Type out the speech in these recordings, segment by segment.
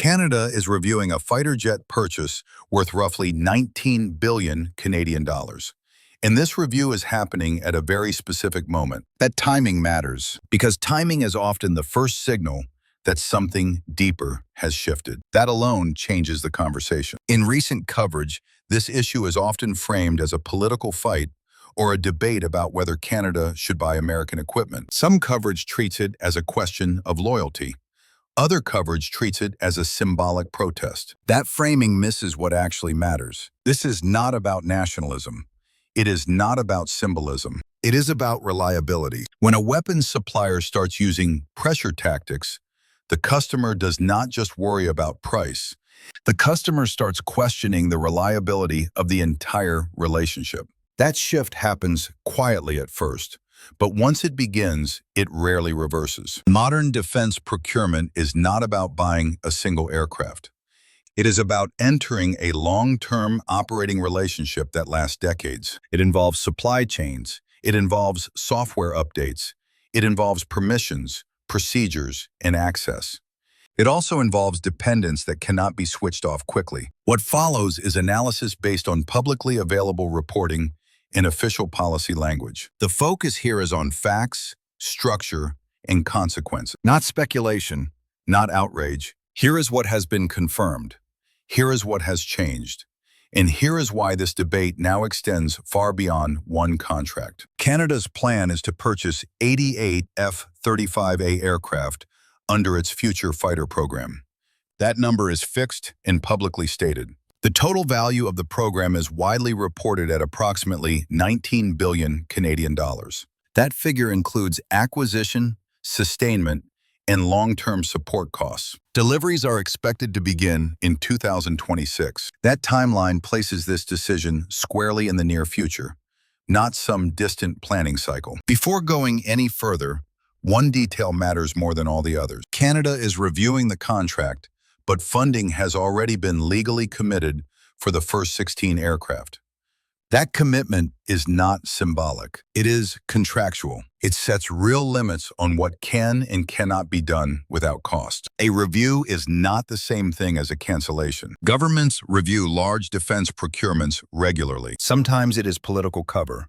Canada is reviewing a fighter jet purchase worth roughly 19 billion Canadian dollars. And this review is happening at a very specific moment. That timing matters, because timing is often the first signal that something deeper has shifted. That alone changes the conversation. In recent coverage, this issue is often framed as a political fight or a debate about whether Canada should buy American equipment. Some coverage treats it as a question of loyalty. Other coverage treats it as a symbolic protest. That framing misses what actually matters. This is not about nationalism. It is not about symbolism. It is about reliability. When a weapons supplier starts using pressure tactics, the customer does not just worry about price. The customer starts questioning the reliability of the entire relationship. That shift happens quietly at first, but once it begins, it rarely reverses. Modern defense procurement is not about buying a single aircraft. It is about entering a long-term operating relationship that lasts decades. It involves supply chains. It involves software updates. It involves permissions, procedures, and access. It also involves dependence that cannot be switched off quickly. What follows is analysis based on publicly available reporting and official policy language. The focus here is on facts, structure, and consequence, not speculation, not outrage. Here is what has been confirmed. Here is what has changed. And here is why this debate now extends far beyond one contract. Canada's plan is to purchase 88 F-35A aircraft under its future fighter program. That number is fixed and publicly stated. The total value of the program is widely reported at approximately 19 billion Canadian dollars. That figure includes acquisition, sustainment, and long-term support costs. Deliveries are expected to begin in 2026. That timeline places this decision squarely in the near future, not some distant planning cycle. Before going any further, one detail matters more than all the others. Canada is reviewing the contract, but funding has already been legally committed for the first 16 aircraft. That commitment is not symbolic. It is contractual. It sets real limits on what can and cannot be done without cost. A review is not the same thing as a cancellation. Governments review large defense procurements regularly. Sometimes it is political cover.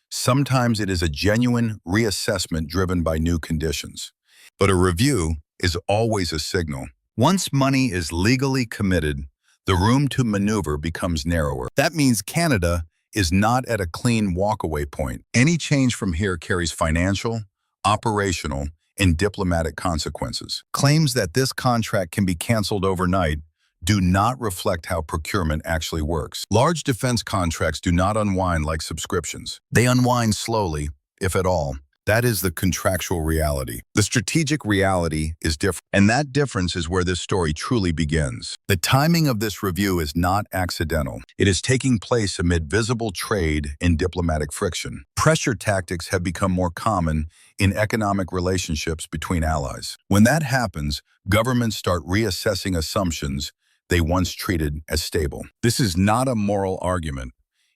Sometimes it is a genuine reassessment driven by new conditions. But a review is always a signal. Once money is legally committed, the room to maneuver becomes narrower. That means Canada is not at a clean walkaway point. Any change from here carries financial, operational, and diplomatic consequences. Claims that this contract can be canceled overnight do not reflect how procurement actually works. Large defense contracts do not unwind like subscriptions. They unwind slowly, if at all. That is the contractual reality. The strategic reality is different, and that difference is where this story truly begins. The timing of this review is not accidental. It is taking place amid visible trade and diplomatic friction. Pressure tactics have become more common in economic relationships between allies. When that happens, governments start reassessing assumptions they once treated as stable. This is not a moral argument.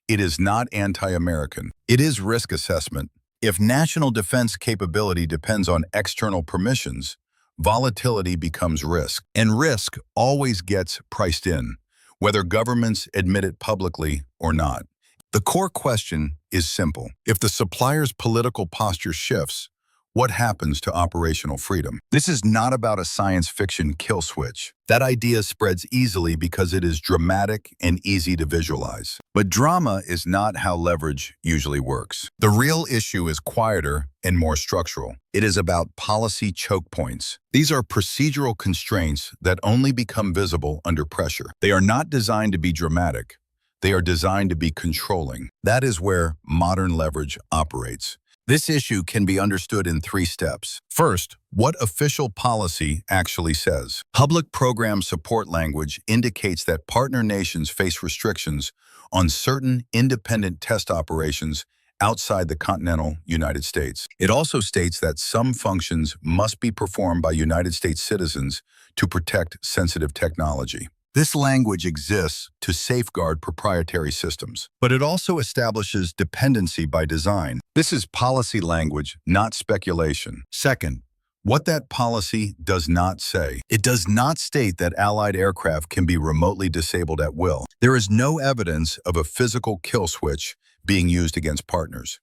It is not anti-American. It is risk assessment. If national defense capability depends on external permissions, volatility becomes risk. And risk always gets priced in, whether governments admit it publicly or not. The core question is simple. If the supplier's political posture shifts, what happens to operational freedom? This is not about a science fiction kill switch. That idea spreads easily because it is dramatic and easy to visualize. But drama is not how leverage usually works. The real issue is quieter and more structural. It is about policy choke points. These are procedural constraints that only become visible under pressure. They are not designed to be dramatic. They are designed to be controlling. That is where modern leverage operates. This issue can be understood in 3 steps. First, what official policy actually says. Public program support language indicates that partner nations face restrictions on certain independent test operations outside the continental United States. It also states that some functions must be performed by United States citizens to protect sensitive technology. This language exists to safeguard proprietary systems, but it also establishes dependency by design. This is policy language, not speculation. Second, What that policy does not say. It does not state that Allied aircraft can be remotely disabled at will. There is no evidence of a physical kill switch being used against partners.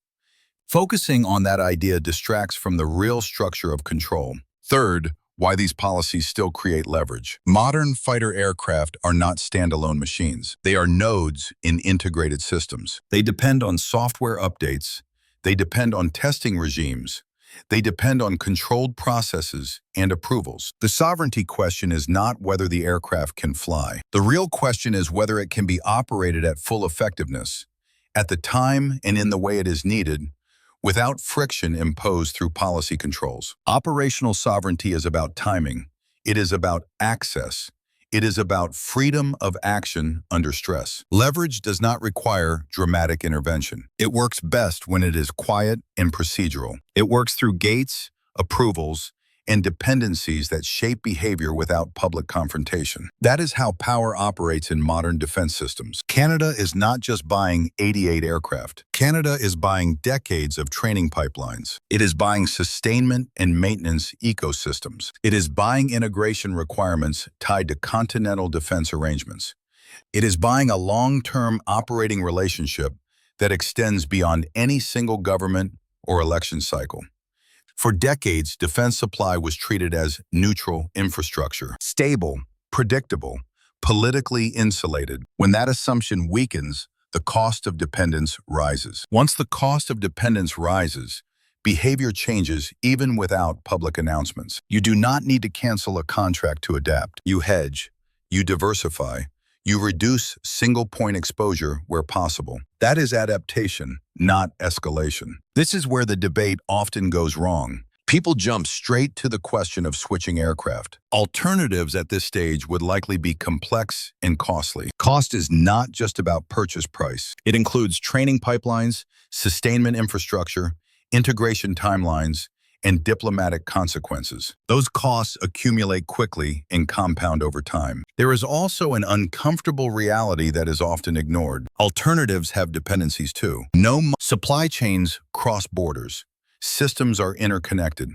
Focusing on that idea distracts from the real structure of control. Third, why these policies still create leverage. Modern fighter aircraft are not standalone machines. They are nodes in integrated systems. They depend on software updates. They depend on testing regimes. They depend on controlled processes and approvals. The sovereignty question is not whether the aircraft can fly. The real question is whether it can be operated at full effectiveness, at the time and in the way it is needed, without friction imposed through policy controls. Operational sovereignty is about timing. It is about access. It is about freedom of action under stress. Leverage does not require dramatic intervention. It works best when it is quiet and procedural. It works through gates, approvals, and dependencies that shape behavior without public confrontation. That is how power operates in modern defense systems. Canada is not just buying 88 aircraft. Canada is buying decades of training pipelines. It is buying sustainment and maintenance ecosystems. It is buying integration requirements tied to continental defense arrangements. It is buying a long-term operating relationship that extends beyond any single government or election cycle. For decades, defense supply was treated as neutral infrastructure, stable, predictable, politically insulated. When that assumption weakens, the cost of dependence rises. Once the cost of dependence rises, behavior changes even without public announcements. You do not need to cancel a contract to adapt. You hedge, you diversify, you reduce single-point exposure where possible. That is adaptation, not escalation. This is where the debate often goes wrong. People jump straight to the question of switching aircraft. Alternatives at this stage would likely be complex and costly. Cost is not just about purchase price. It includes training pipelines, sustainment infrastructure, integration timelines, and diplomatic consequences. Those costs accumulate quickly and compound over time. There is also an uncomfortable reality that is often ignored. Alternatives have dependencies too. Supply chains cross borders. Systems are interconnected.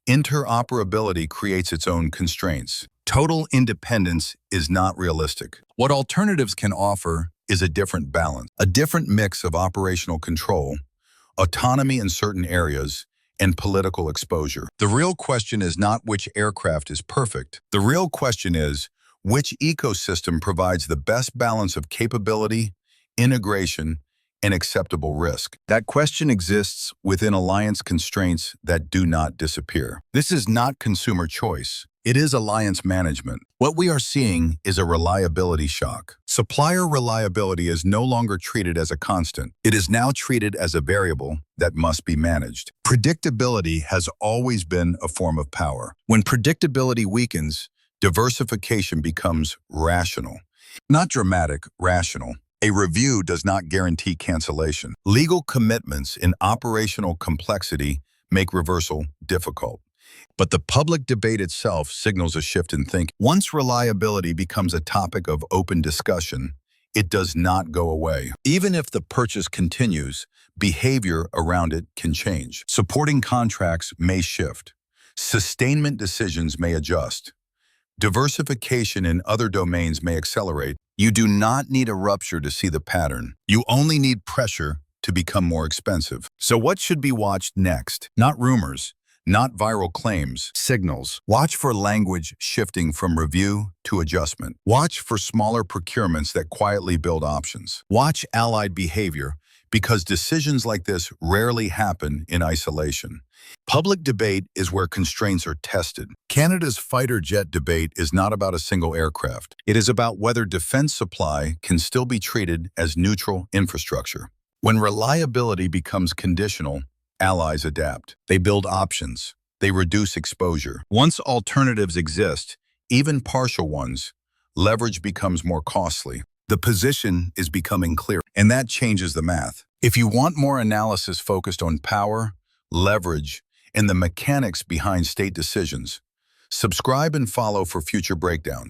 Interoperability creates its own constraints. Total independence is not realistic. What alternatives can offer is a different balance, a different mix of operational control, autonomy in certain areas, and political exposure. The real question is not which aircraft is perfect. The real question is which ecosystem provides the best balance of capability, integration, and acceptable risk. That question exists within alliance constraints that do not disappear. This is not consumer choice. It is alliance management. What we are seeing is a reliability shock. Supplier reliability is no longer treated as a constant. It is now treated as a variable that must be managed. Predictability has always been a form of power. When predictability weakens, diversification becomes rational. Not dramatic, rational. A review does not guarantee cancellation. Legal commitments in operational complexity make reversal difficult. But the public debate itself signals a shift in thinking. Once reliability becomes a topic of open discussion, it does not go away. Even if the purchase continues, behavior around it can change. Supporting contracts may shift. Sustainment decisions may adjust. Diversification in other domains may accelerate. You do not need a rupture to see the pattern. You only need pressure to become more expensive. So what should be watched next? Not rumors. Not viral claims, signals. Watch for language shifting from review to adjustment. Watch for smaller procurements that quietly build options. Watch allied behavior, because decisions like this rarely happen in isolation. Public debate is where constraints are tested. Canada's fighter jet debate is not about a single aircraft. It is about whether defense supply can still be treated as neutral infrastructure. When reliability becomes conditional, allies adapt. They build options. They reduce exposure. Once alternatives exist, even partial ones, leverage becomes more costly. The position is becoming clear, and that changes the math. If you want more analysis focused on power, leverage, and the mechanics behind state decisions, subscribe and follow for future breakdowns.